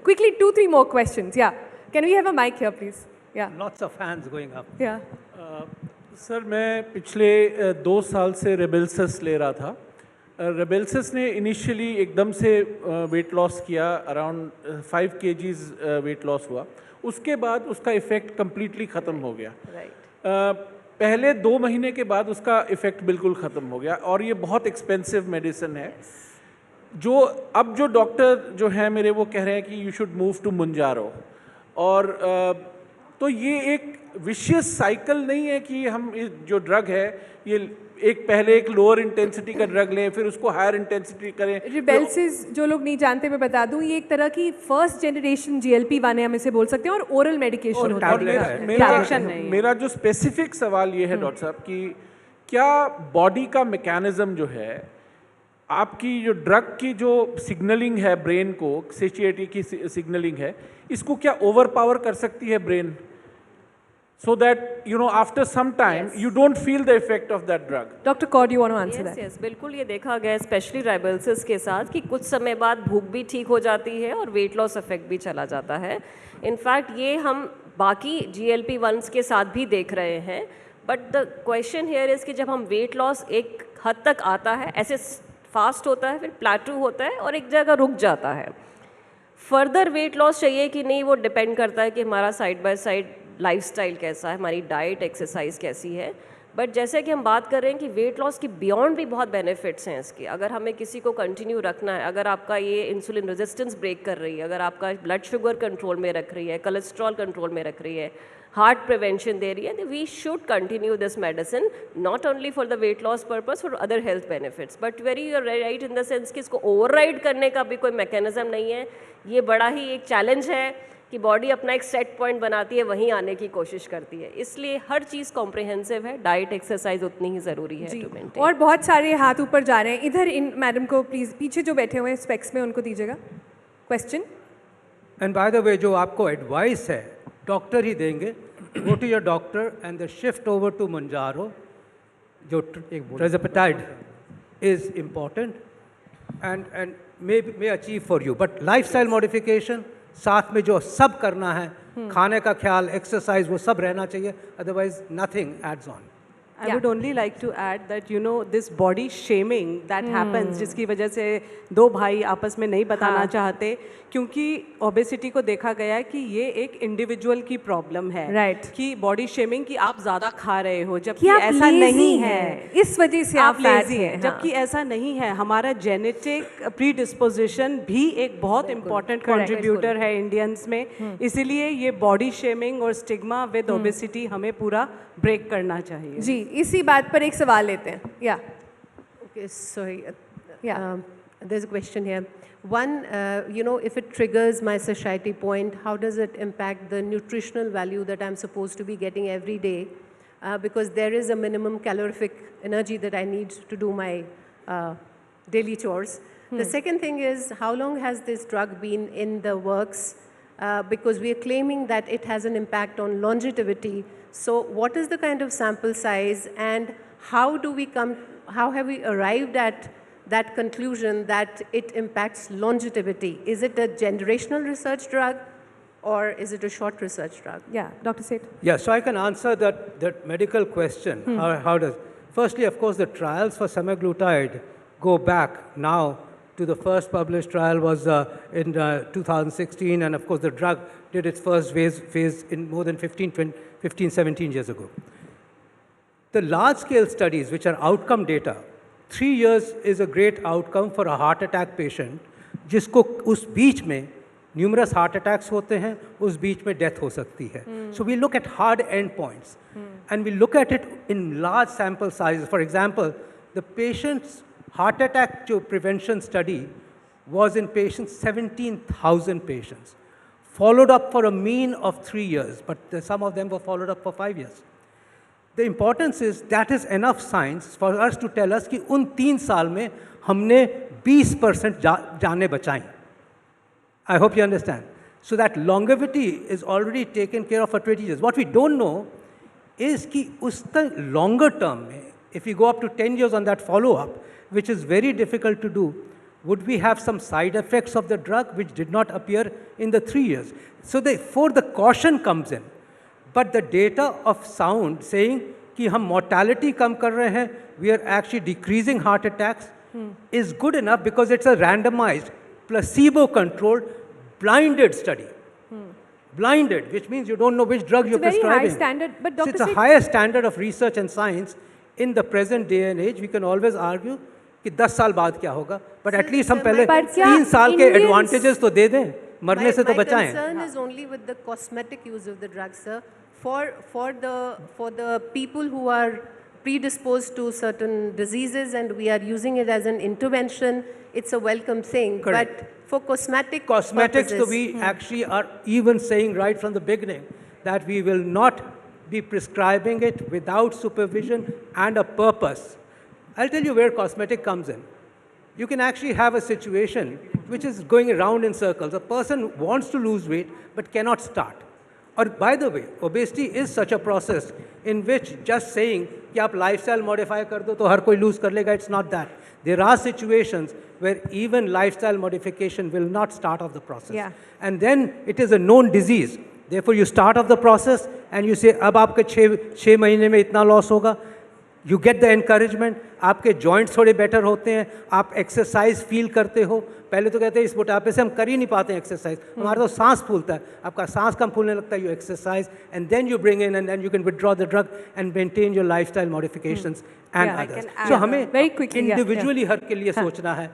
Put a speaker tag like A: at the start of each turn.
A: Quickly, 2-3 more questions. Yeah. Can we have a mic here, please? Yeah.
B: Lots of hands going up.
A: Yeah.
C: Sir मैं पिछले 2 साल से रेबेल्सस ले रहा था. रेबेल्सस ने इनिशियली एकदम से वेट लॉस किया, अराउंड 5 kgs वेट लॉस हुआ. उसके बाद उसका इफ़ेक्ट कम्प्लीटली ख़त्म हो गया. पहले 2 महीने के बाद उसका इफ़ेक्ट बिल्कुल ख़त्म हो गया और ये बहुत एक्सपेंसिव मेडिसिन है. जो डॉक्टर जो है मेरे वो कह रहे हैं कि यू शुड मूव टू मुंजारो. और तो ये एक विशियस साइकिल नहीं है कि हम जो ड्रग है ये पहले एक लोअर इंटेंसिटी का ड्रग लें फिर उसको हायर इंटेंसिटी करें.
A: रिबेल्सिस जो लोग नहीं जानते मैं बता दूं, ये एक तरह की फर्स्ट जनरेशन GLP-1 है, हम इसे बोल सकते हैं, और ओरल मेडिकेशन होता है.
C: मेरा जो स्पेसिफिक सवाल ये है डॉक्टर साहब कि क्या बॉडी का मैकेनिज्म जो है, आपकी जो ड्रग की जो सिग्नलिंग है ब्रेन को, सेचिएटी की सिग्नलिंग है, इसको क्या ओवर पावर कर सकती है brain, so that after some time you don't feel the effect of that drug?
A: Dr. Kaur, do you want to answer that?
D: Yes, बिल्कुल ये देखा गया है स्पेशली राइबल्सिस के साथ कि कुछ समय बाद भूख भी ठीक हो जाती है और वेट लॉस इफेक्ट भी चला जाता है. इनफैक्ट ये हम बाकी GLP-1s के साथ भी देख रहे हैं. But the question here is कि जब हम वेट लॉस एक हद तक आता है, ऐसे फास्ट होता है, फिर प्लेटू होता है और एक जगह रुक जाता है. फर्दर वेट लॉस चाहिए कि नहीं, वो डिपेंड करता है कि हमारा साइड बाय साइड लाइफस्टाइल कैसा है, हमारी डाइट एक्सरसाइज कैसी है. बट जैसे कि हम बात कर रहे हैं कि वेट लॉस की बियॉन्ड भी बहुत बेनिफिट्स हैं इसके. अगर हमें किसी को कंटिन्यू रखना है, अगर आपका ये इंसुलिन रेजिस्टेंस ब्रेक कर रही है, अगर आपका ब्लड शुगर कंट्रोल में रख रही है, कोलेस्ट्रॉल कंट्रोल में रख रही है, हार्ट प्रिवेंशन दे रही है, we should continue this medicine not only for the weight loss purpose, for other health benefits. But very right in the sense कि इसको ओवरराइड करने का भी कोई मैकेनिज्म नहीं है. ये बड़ा ही एक चैलेंज है कि बॉडी अपना एक सेट पॉइंट बनाती है, वहीं आने की कोशिश करती है. इसलिए हर चीज़ कॉम्प्रिहेंसिव है, डाइट एक्सरसाइज उतनी ही ज़रूरी है टू मेंटेन.
A: और बहुत सारे हाथ ऊपर जा रहे हैं. इधर इन मैडम को प्लीज़, पीछे जो बैठे हुए हैं स्पेक्स में, उनको दीजिएगा question.
B: And by the way, जो आपको एडवाइस है डॉक्टर ही देंगे. Go to your doctor and the shift over to Mounjaro, जो tirzepatide is important and may achieve for you. But lifestyle modification साथ में जो सब करना है, खाने का ख्याल, एक्सरसाइज, वो सब रहना चाहिए. Otherwise nothing adds on.
E: I would only like to add that this body shaming that happens, जिसकी वजह से 2 भाई आपस में नहीं बताना चाहते, क्योंकि ओबेसिटी को देखा गया है कि ये एक इंडिविजुअल की प्रॉब्लम है.
A: राइट.
E: कि बॉडी शेमिंग कि आप ज़्यादा खा रहे हो, जबकि ऐसा नहीं है.
A: इस वजह से आप
E: लेजी हैं, जबकि ऐसा नहीं है. हमारा जेनेटिक प्रीडिस्पोजिशन भी एक बहुत इंपॉर्टेंट कंट्रीब्यूटर है इंडियंस में. इसीलिए ये बॉडी शेमिंग और स्टिग्मा विद ओबेसिटी हमें पूरा ब्रेक करना चाहिए.
A: जी, इसी बात पर एक सवाल लेते हैं. या
F: Okay, sorry. There's a question here. One, if it triggers my satiety point, how does it impact the nutritional value that I'm supposed to be getting every day? Because there is a minimum calorific energy that I need to do my daily chores. The second thing is, how long has this drug been in the works? Because we are claiming that it has an impact on longevity. So what is the kind of sample size, and how have we arrived at that conclusion that it impacts longevity? Is it a generational research drug or is it a short research drug?
A: Yeah, Dr. Seth.
B: Yeah, so I can answer that medical question. Firstly, of course, the trials for semaglutide go back now to the first published trial was in 2016, and of course the drug did its first phase in more than 17 years ago. The large-scale studies, which are outcome data, 3 years is a great outcome for a heart attack patient, जिसको उस बीच में numerous heart attacks होते हैं, उस बीच में death हो सकती है. So we look at hard endpoints, and we look at it in large sample sizes. For example, the patient's heart attack prevention study was in patients, 17,000 patients, followed up for a mean of 3 years, but some of them were followed up for 5 years. The importance is that is enough science for us to tell us कि उन 3 साल में हमने 20% जाने बचाई. I hope you understand. So that longevity is already taken care of for 20 years. What we don't know is कि उस longer term में, if we go up to 10 years on that follow-up, which is very difficult to do, would we have some side effects of the drug which did not appear in the 3 years? So therefore the caution comes in. But the data of sound saying कि हम mortality कम कर रहे हैं, we are actually decreasing heart attacks, is good enough because it's a randomized, placebo-controlled, blinded study. Blinded, which means you don't know which drug you're
A: a very high
B: prescribing.
A: standard, but
B: So
A: Dr.
B: it's a
A: Seth-
B: higher standard of research and science in the present day and age. We can always argue कि 10 साल बाद क्या होगा, but at least हम पहले
A: पर क्या
B: 3 साल के
A: Indians-
B: advantages तो दे दें, मरने से तो
F: My
B: बचाएं.
F: concern is only with the cosmetic use of the drug, sir. For the people who are predisposed to certain diseases and we are using it as an intervention, it's a welcome thing.
B: Correct.
F: But for cosmetic
B: Cosmetics, so
F: purposes,
B: we actually are even saying right from the beginning that we will not be prescribing it without supervision and a purpose. I'll tell you where cosmetic comes in. You can actually have a situation which is going around in circles. A person wants to lose weight but cannot start. Or by the way, obesity is such a process in which just saying कि आप lifestyle modify कर दो तो हर कोई lose कर लेगा, it's not that. There are situations where even lifestyle modification will not start off the process.
A: Yeah.
B: And then it is a known disease. Therefore, you start off the process and you say, अब आपके 6 महीने में इतना loss होगा. You get the encouragement, आपके joints थोड़े better होते हैं, आप exercise feel करते हो. पहले तो कहते हैं इस मोटापे से हम कर ही नहीं पाते हैं exercise. हमारा तो सांस फूलता है, आपका सांस कम फूलने लगता है, you exercise and then you bring in and then you can withdraw the drug and maintain your lifestyle modifications and
A: Yeah, I
B: others.
E: can
B: So
E: add,
B: हमें
A: very quickly, yeah,
B: individually हर के लिए सोचना है.